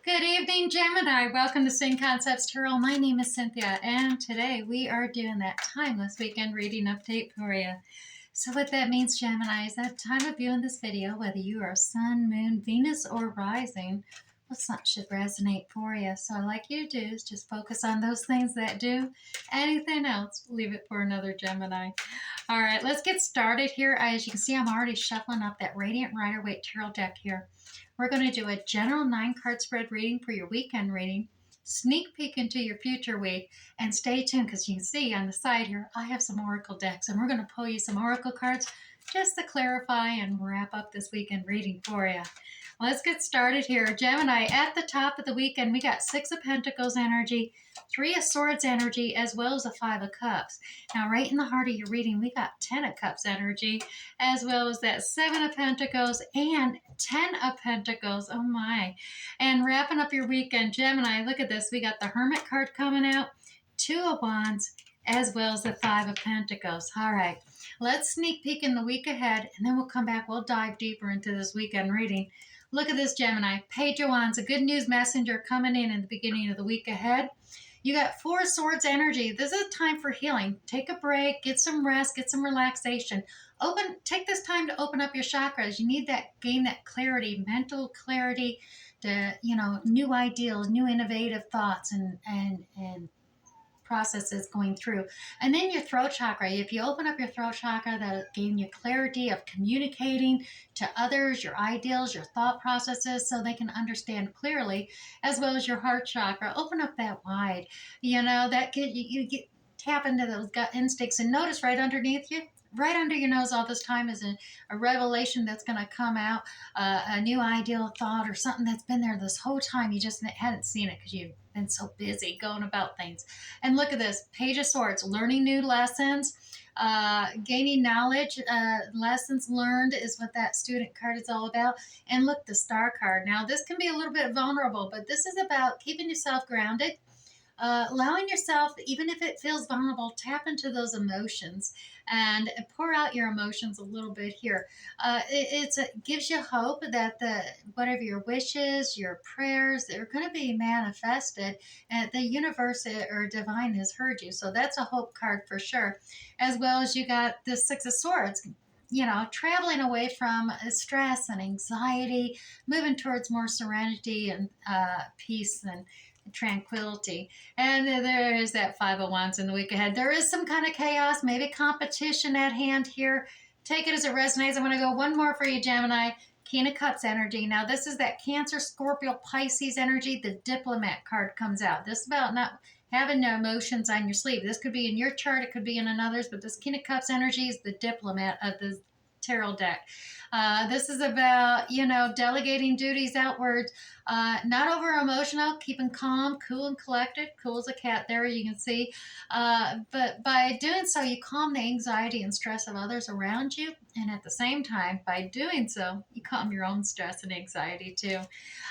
Good evening, Gemini. Welcome to Sing Concepts Tarot. My name is Cynthia, and today we are doing that timeless weekend reading update for you. So what that means, Gemini, is that time of viewing this video, whether you are Sun, Moon, Venus, or Rising, well, something should resonate for you. So I'd like you to do is just focus on those things that do. Anything else, leave it for another Gemini. All right, let's get started here. As you can see, I'm already shuffling up that Radiant Rider-Waite Tarot deck here. We're going to do a general 9-card spread reading for your weekend reading, sneak peek into your future week, and stay tuned because you can see on the side here, I have some oracle decks, and we're going to pull you some oracle cards just to clarify and wrap up this weekend reading for you. Let's get started here. Gemini, at the top of the weekend, we got 6 of Pentacles energy, 3 of Swords energy, as well as a 5 of Cups. Now, right in the heart of your reading, we got 10 of Cups energy, as well as that 7 of Pentacles and 10 of Pentacles. Oh my. And wrapping up your weekend, Gemini, look at this. We got the Hermit card coming out, 2 of Wands, as well as the 5 of Pentacles. All right. Let's sneak peek in the week ahead, and then we'll come back. We'll dive deeper into this weekend reading. Look at this, Gemini. Page of Wands, a good news messenger coming in the beginning of the week ahead. You got 4 of Swords energy. This is a time for healing. Take a break, get some rest, get some relaxation. Take this time to open up your chakras. You need that, gain that clarity, mental clarity, to, new ideals, new innovative thoughts and processes going through. And then your throat chakra, if you open up your throat chakra, that'll gain you clarity of communicating to others, your ideals, your thought processes, so they can understand clearly, as well as your heart chakra. Open up that wide. That you get tap into those gut instincts, and notice right underneath you, right under your nose all this time is a revelation that's going to come out, a new ideal thought or something that's been there this whole time. You just hadn't seen it because you've been so busy going about things. And look at this, Page of Swords, learning new lessons, gaining knowledge, lessons learned is what that student card is all about. And look, the Star card. Now, this can be a little bit vulnerable, but this is about keeping yourself grounded, allowing yourself, even if it feels vulnerable, tap into those emotions and pour out your emotions a little bit here. It gives you hope that whatever your wishes, your prayers, they're going to be manifested, and the universe or divine has heard you. So that's a hope card for sure. As well as you got the 6 of Swords, traveling away from stress and anxiety, moving towards more serenity and peace and tranquility. And there is that 5 of Wands in the week ahead. There is some kind of chaos, maybe competition at hand here. Take it as it resonates. I'm going to go one more for you, Gemini. King of Cups energy. Now, this is that Cancer, Scorpio, Pisces energy. The Diplomat card comes out. This is about not having no emotions on your sleeve. This could be in your chart. It could be in another's. But this King of Cups energy is the Diplomat of the tarot deck. This is about, delegating duties outwards, not over emotional, keeping calm, cool and collected. Cool as a cat there, you can see. But by doing so, you calm the anxiety and stress of others around you. And at the same time, by doing so, you calm your own stress and anxiety too.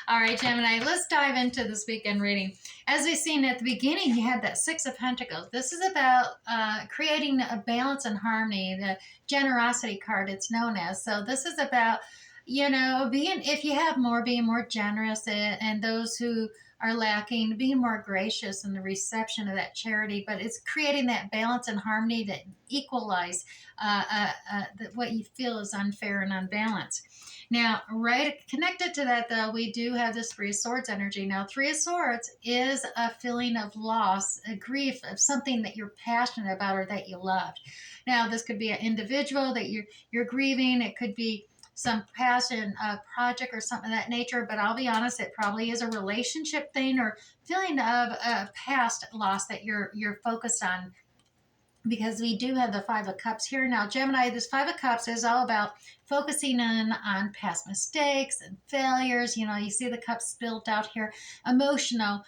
All right, Gemini, let's dive into this weekend reading. As we've seen at the beginning, you had that 6 of Pentacles. This is about creating a balance and harmony, the generosity card it's known as. So this is about, if you have more, being more generous, and those who are lacking, being more gracious in the reception of that charity. But it's creating that balance and harmony to equalize what you feel is unfair and unbalanced. Now, right connected to that, though, we do have this 3 of Swords energy. Now, 3 of Swords is a feeling of loss, a grief of something that you're passionate about or that you loved. Now, this could be an individual that you're grieving. It could be some passion project or something of that nature, but I'll be honest, it probably is a relationship thing or feeling of a past loss that you're focused on, because we do have the 5 of Cups here. Now, Gemini, this 5 of Cups is all about focusing on past mistakes and failures. You see the cups spilled out here, emotional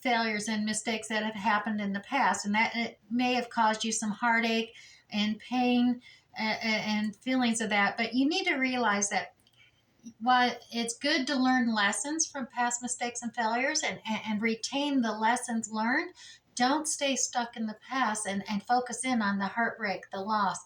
failures and mistakes that have happened in the past, and that it may have caused you some heartache and pain and feelings of that. But you need to realize that while it's good to learn lessons from past mistakes and failures and retain the lessons learned, don't stay stuck in the past and focus in on the heartbreak, the loss.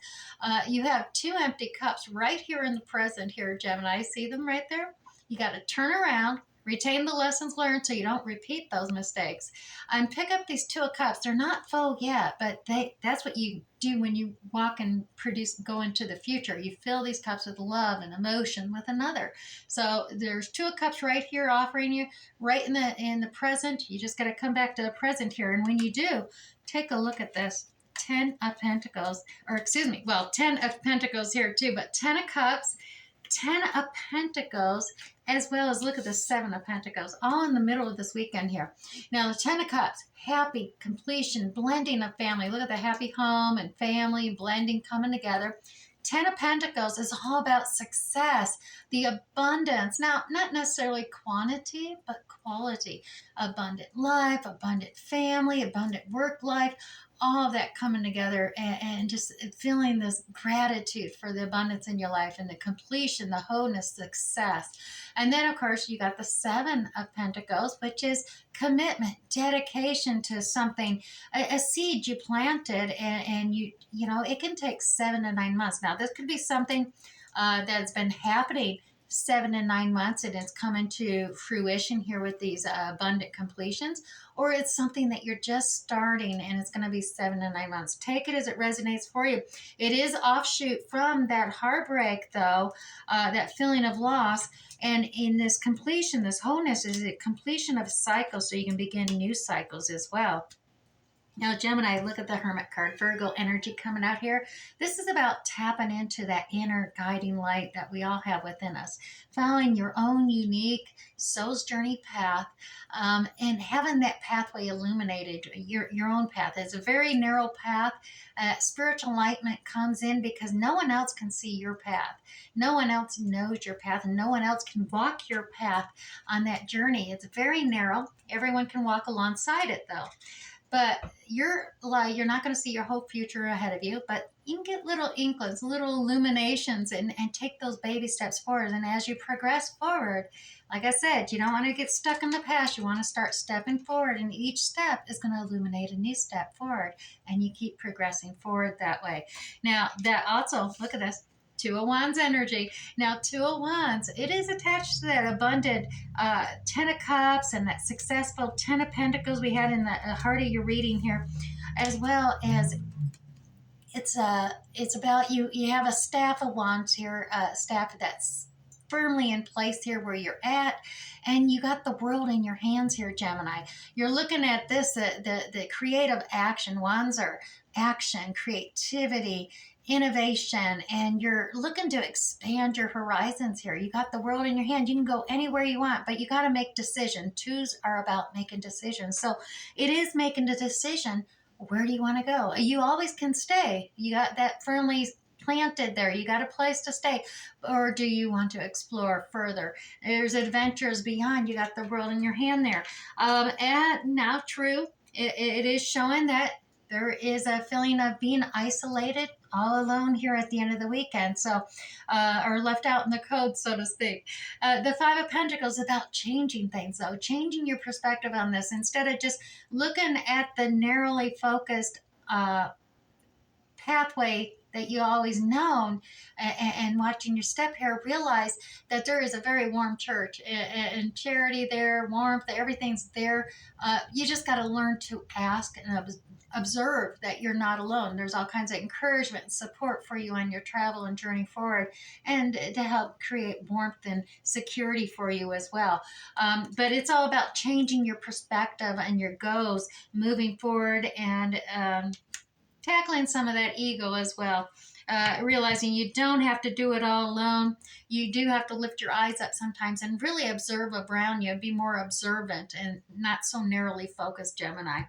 You have 2 empty cups right here in the present here, Gemini. See them right there? You got to turn around, Retain the lessons learned so you don't repeat those mistakes. And pick up these Two of Cups. They're not full yet, but that's what you do when you walk and go into the future. You fill these cups with love and emotion with another. So there's Two of Cups right here offering you right in the present. You just got to come back to the present here. And when you do, take a look at this. 10 of Pentacles, or excuse me, well, 10 of Pentacles here too, but 10 of Cups, 10 of Pentacles, as well as look at the 7 of Pentacles, all in the middle of this weekend here. Now, the 10 of Cups, happy, completion, blending of family. Look at the happy home and family blending, coming together. 10 of Pentacles is all about success, the abundance. Now, not necessarily quantity, but quality. Abundant life, abundant family, abundant work life, all of that coming together, and just feeling this gratitude for the abundance in your life and the completion, the wholeness, success. And then, of course, you got the 7 of Pentacles, which is commitment, dedication to something, a seed you planted, and you know, it can take 7 to 9 months. Now, this could be something that's been happening 7 to 9 months and it's coming to fruition here with these abundant completions, or it's something that you're just starting and it's going to be 7 to 9 months. Take it as it resonates for you. It is offshoot from that heartbreak, though, that feeling of loss. And in this completion, this wholeness is a completion of cycles, so you can begin new cycles as well. Now, Gemini, look at the Hermit card, Virgo energy coming out here. This is about tapping into that inner guiding light that we all have within us, following your own unique soul's journey path, and having that pathway illuminated, your own path. It's a very narrow path. Spiritual enlightenment comes in because no one else can see your path. No one else knows your path, and no one else can walk your path on that journey. It's very narrow. Everyone can walk alongside it, though. But you're not going to see your whole future ahead of you, but you can get little inklings, little illuminations, and take those baby steps forward. And as you progress forward, like I said, you don't want to get stuck in the past. You want to start stepping forward, and each step is going to illuminate a new step forward, and you keep progressing forward that way. Now, that also, look at this. 2 of Wands energy. Now, 2 of Wands, it is attached to that abundant 10 of Cups and that successful 10 of Pentacles we had in the heart of your reading here, as well as it's about you have a staff of Wands here, a staff that's firmly in place here where you're at, and you got the world in your hands here, Gemini. You're looking at this, the creative action. Wands are action, creativity, innovation, and you're looking to expand your horizons here. You got the world in your hand. You can go anywhere you want, but you got to make decisions. Twos are about making decisions. So it is making the decision. Where do you want to go? You always can stay. You got that firmly planted there. You got a place to stay. Or do you want to explore further? There's adventures beyond. You got the world in your hand there. And now, true, it is showing that there is a feeling of being isolated, all alone here at the end of the weekend, so or left out in the cold, so to speak. The 5 of Pentacles is about changing things, though, changing your perspective on this. Instead of just looking at the narrowly focused pathway that you always known, and watching your step here, realize that there is a very warm church and charity there, warmth, everything's there. You just got to learn to ask and observe that you're not alone. There's all kinds of encouragement and support for you on your travel and journey forward, and to help create warmth and security for you as well. But it's all about changing your perspective and your goals, moving forward, and tackling some of that ego as well. Realizing you don't have to do it all alone. You do have to lift your eyes up sometimes and really observe around you, be more observant and not so narrowly focused, Gemini.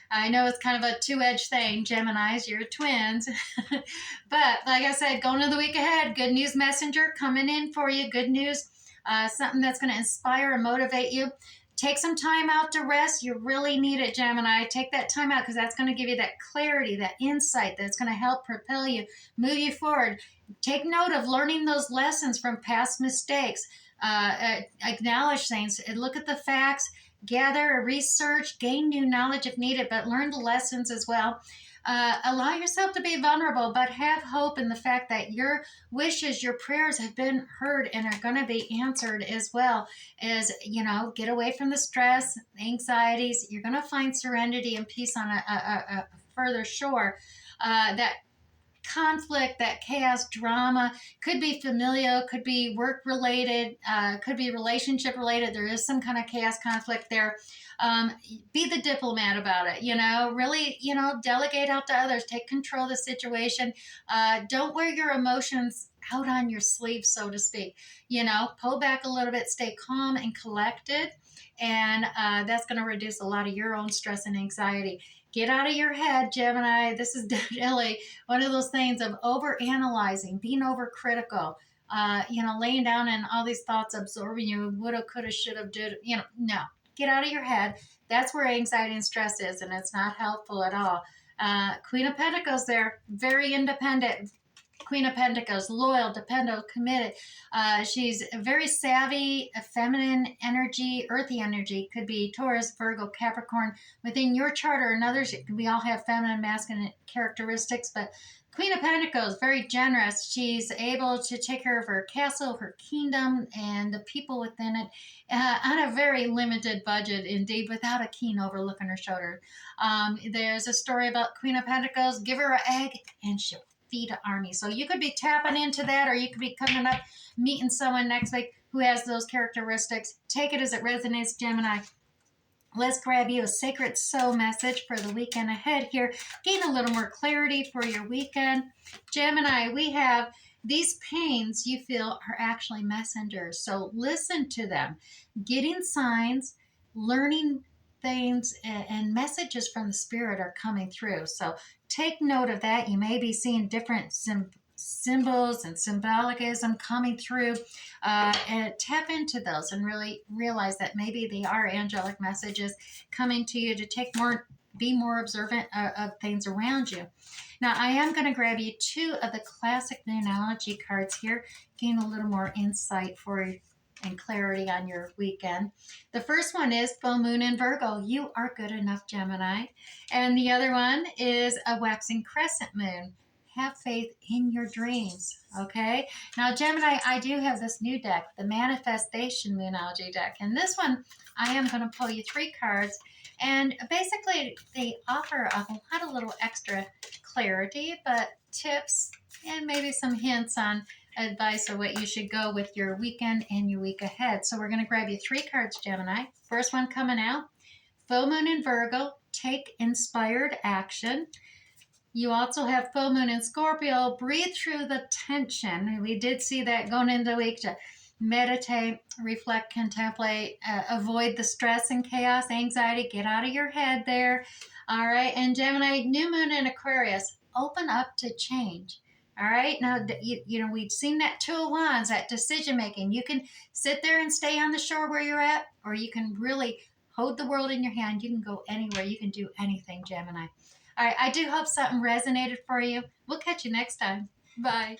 I know it's kind of a two-edged thing, Geminis, you're twins. But like I said, going into the week ahead, good news messenger coming in for you, good news, something that's going to inspire and motivate you. Take some time out to rest. You really need it, Gemini. Take that time out because that's going to give you that clarity, that insight that's going to help propel you, move you forward. Take note of learning those lessons from past mistakes. Acknowledge things. Look at the facts. Gather, research, gain new knowledge if needed, but learn the lessons as well. Allow yourself to be vulnerable, but have hope in the fact that your wishes, your prayers have been heard and are going to be answered, as well as, get away from the stress, anxieties. You're going to find serenity and peace on a further shore. That conflict, that chaos, drama could be familial, could be work related, could be relationship related. There is some kind of chaos conflict there. Be the diplomat about it, really, delegate out to others, take control of the situation. Don't wear your emotions out on your sleeve, so to speak. Pull back a little bit, stay calm and collected. And that's going to reduce a lot of your own stress and anxiety. Get out of your head, Gemini. This is definitely one of those things of over analyzing, being overcritical, laying down and all these thoughts absorbing you, woulda, coulda, shoulda, did, no. Get out of your head. That's where anxiety and stress is, and it's not helpful at all. Queen of Pentacles there, very independent. Queen of Pentacles, loyal, dependable, committed. She's very savvy, a feminine energy, earthy energy. Could be Taurus, Virgo, Capricorn. Within your chart or another's, we all have feminine, masculine characteristics, but Queen of Pentacles, very generous. She's able to take care of her castle, her kingdom, and the people within it on a very limited budget, indeed, without a keen overlook on her shoulder. There's a story about Queen of Pentacles. Give her an egg, and she'll feed an army. So you could be tapping into that, or you could be coming up, meeting someone next week who has those characteristics. Take it as it resonates, Gemini. Let's grab you a sacred soul message for the weekend ahead here. Gain a little more clarity for your weekend. Gemini, we have these pains you feel are actually messengers. So listen to them. Getting signs, learning things, and messages from the spirit are coming through. So take note of that. You may be seeing different symbols and symbolicism coming through, and tap into those and really realize that maybe they are angelic messages coming to you to be more observant of things around you. Now, I am going to grab you two of the classic numerology cards here, gain a little more insight for you and clarity on your weekend. The first one is full moon in Virgo. You are good enough, Gemini. And the other one is a waxing crescent moon. Have faith in your dreams, okay? Now, Gemini, I do have this new deck, the Manifestation Moonology deck. And this one, I am going to pull you 3 cards. And basically, they offer a lot of little extra clarity, but tips and maybe some hints on advice of what you should go with your weekend and your week ahead. So we're going to grab you 3 cards, Gemini. First one coming out, full moon in Virgo, take inspired action. You also have full moon in Scorpio, breathe through the tension. We did see that going into the week, to meditate, reflect, contemplate, avoid the stress and chaos, anxiety, get out of your head there. All right, and Gemini, new moon in Aquarius, open up to change. All right, now, we've seen that 2 of Wands, that decision making. You can sit there and stay on the shore where you're at, or you can really hold the world in your hand. You can go anywhere. You can do anything, Gemini. All right, I do hope something resonated for you. We'll catch you next time. Bye.